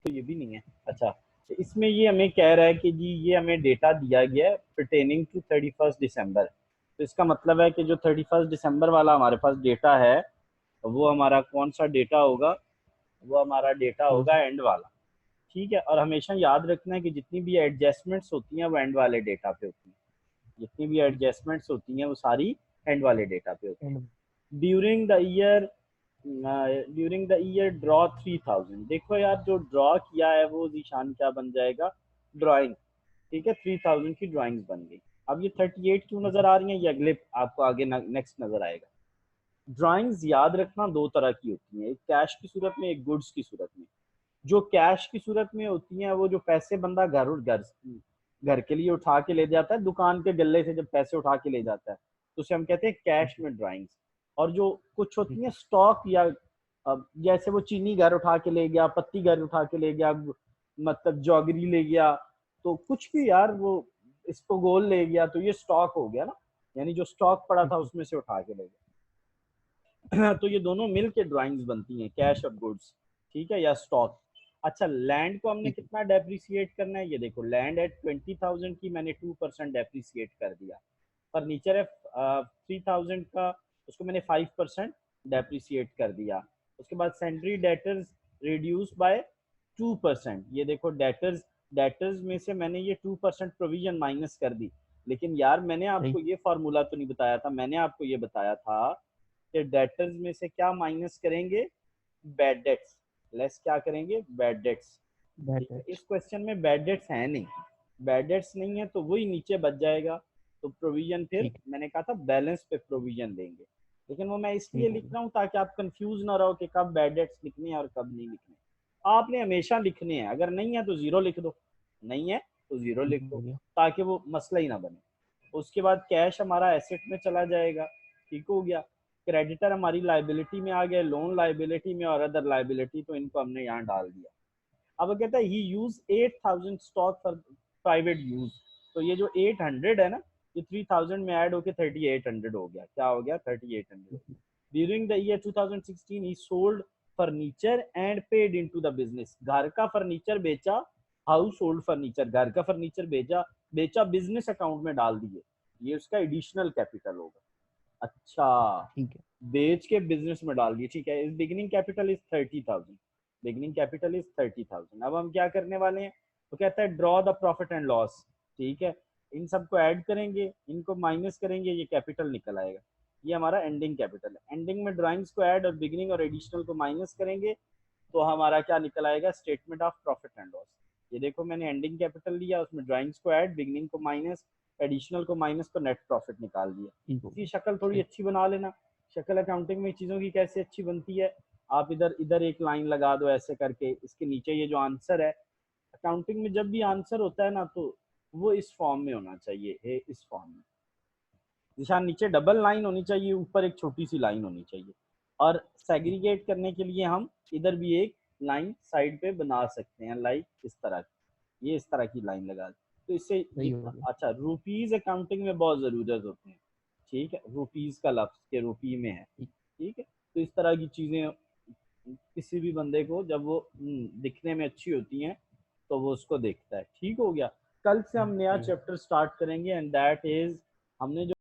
तो ये भी नहीं है। अच्छा, तो इसमें ये हमें कह रहा है कि जी ये हमें डेटा दिया गया है परटेनिंग टू 31 दिसंबर। तो इसका मतलब है कि जो 31 दिसंबर वाला हमारे पास डेटा है वो हमारा कौन सा डेटा होगा, वो हमारा डेटा हाँ होगा सर। एंड वाला। ठीक है, और हमेशा याद रखना है कि जितनी भी एडजस्टमेंट्स होती हैं वो एंड वाले डेटा पे होती हैं। जितनी भी ठीक है। एडजस्टमेंट्स होती हैं वो सारी एंड वाले डेटा पे होती एंड। हैं। During the year draw 3000। देखो यार, जो ड्रॉ किया है वो निशान क्या बन जाएगा, ड्राइंग। ठीक है, 3000 की ड्राइंग्स बन गई। अब ये 38 क्यों नजर आ रही है, ये अगले आपको आगे नेक्स्ट नजर आएगा। ड्राइंग्स याद रखना दो तरह की होती हैं, एक कैश की सूरत में, एक गुड्स की सूरत में। जो कैश की सूरत में होती हैं वो जो पैसे बंदा घर घर घर के लिए उठा के ले जाता है, दुकान के गल्ले से जब पैसे उठा के ले जाता है तो उसे हम कहते हैं ठीक कैश है। में ड्राइंग्स। और जो कुछ ठीक होती हैं है। स्टॉक, या जैसे वो चीनी घर उठा के ले गया, पत्ती घर उठा के ले गया, मतलब जॉगरी ले गया, तो कुछ भी यार वो इसको गोल ले गया, तो ये स्टॉक हो गया ना, यानी जो स्टॉक पड़ा ठीक था है। उसमें से उठा के ले गया। तो ये दोनों मिल के ड्राइंग्स बनती हैं, कैश और गुड्स। ठीक है, या स्टॉक। अच्छा, लैंड को हमने ठीक है। कितना डेप्रिसिएट करना है, ये देखो लैंड एट 20,000 की मैंने 2% डेप्रिसिएट कर दिया। फर्नीचर है 3,000 का, उसको मैंने 5% डेप्रिसिएट कर दिया। उसके बाद सेंट्री डेटर्स रिड्यूस बाय 2%। ये देखो डेटर्स, डेटर्स में से मैंने ये 2% प्रोविजन माइनस कर दी। लेकिन यार मैंने आपको ठीक। ये फार्मूला तो नहीं बताया था, मैंने आपको ये बताया था कि डेटर्स में से क्या माइनस करेंगे, बैड डेट्स। लेस क्या करेंगे, बैड डेट्स। ठीक दैट है, इट। इस क्वेश्चन में बैड डेट्स है नहीं, बैड डेट्स नहीं है तो वही नीचे बच जाएगा। तो प्रोविजन फिर ठीक है। मैंने कहा था बैलेंस पे प्रोविजन देंगे, लेकिन वो मैं इसलिए ठीक हो लिख गया। रहा हूँ ताकि आप कंफ्यूज ना रहो कि कब बैड डेट्स लिखने हैं और कब नहीं लिखने हैं। आपने हमेशा लिखने हैं, अगर नहीं है तो जीरो लिख दो, नहीं है तो जीरो ठीक लिख हो दो, गया। ताकि वो मसला ही ना बने। उसके बाद कैश हमारा एसेट में चला जाएगा। ठीक हो गया। क्रेडिटर हमारी लाइबिलिटी में आ गया, लोन लाइबिलिटी में, और अदर लाइबिलिटी तो इनको हमने यहाँ डाल दिया। अब वो कहता है he use 8,000 stock for private use. तो ये जो 800 है ना, ये 3,000 में ऐड होके 3800 हो गया। क्या हो गया, 3800 हो गया। During the year 2016 he sold furniture and paid into the business. घर का फर्नीचर बेचा, हाउस होल्ड फर्नीचर, घर का फर्नीचर बेचा, बेचा बिजनेस अकाउंट में डाल दिए। ये उसका एडिशनल कैपिटल होगा। अच्छा, ठीक है। बेच के बिजनेस में डाल दिए। ठीक है, इस beginning capital is 30,000। Beginning capital is 30,000। अब हम क्या करने वाले हैं, तो कहता है draw the profit and loss. ठीक है, इन सबको ऐड करेंगे, इनको माइनस करेंगे, ये कैपिटल निकल आएगा। ये हमारा एंडिंग कैपिटल है। एंडिंग में ड्राइंग्स को ऐड और बिगिनिंग और एडिशनल को माइनस करेंगे तो हमारा क्या निकल आएगा, statement of profit and loss. ये देखो मैंने एंडिंग कैपिटल लिया, उसमें ड्राइंग्स को ऐड, बिगिनिंग को माइनस, एडिशनल को माइनस, तो नेट प्रॉफिट निकाल दिया। ठीक हो इसकी गया। शक्ल थोड़ी ठीक। अच्छी बना लेना। शक्ल अकाउंटिंग में चीज़ों की कैसे अच्छी बनती है, आप इधर इधर एक लाइन लगा दो ऐसे करके, इसके नीचे ये जो आंसर है, अकाउंटिंग में जब भी आंसर होता है ना तो वो इस फॉर्म में होना चाहिए, है इस फॉर्म में। निशान नीचे डबल लाइन होनी चाहिए, ऊपर एक छोटी सी लाइन होनी चाहिए। और सेग्रीगेट करने के लिए हम इधर भी एक लाइन साइड पे बना सकते हैं, लाइक इस तरह की, ये इस तरह की लाइन लगा दी। तो इससे सही हो गया। अच्छा, रुपीज अकाउंटिंग में बहुत ज़रूरत होते हैं। ठीक है, रुपीज का लफ्ज के रुपी में है। ठीक। ठीक है, तो इस तरह की चीज़ें किसी भी बंदे को जब वो दिखने में अच्छी होती हैं तो वो उसको देखता है। ठीक हो गया। कल से हम नया सही हो गया। चैप्टर स्टार्ट करेंगे एंड दैट इज, हमने जो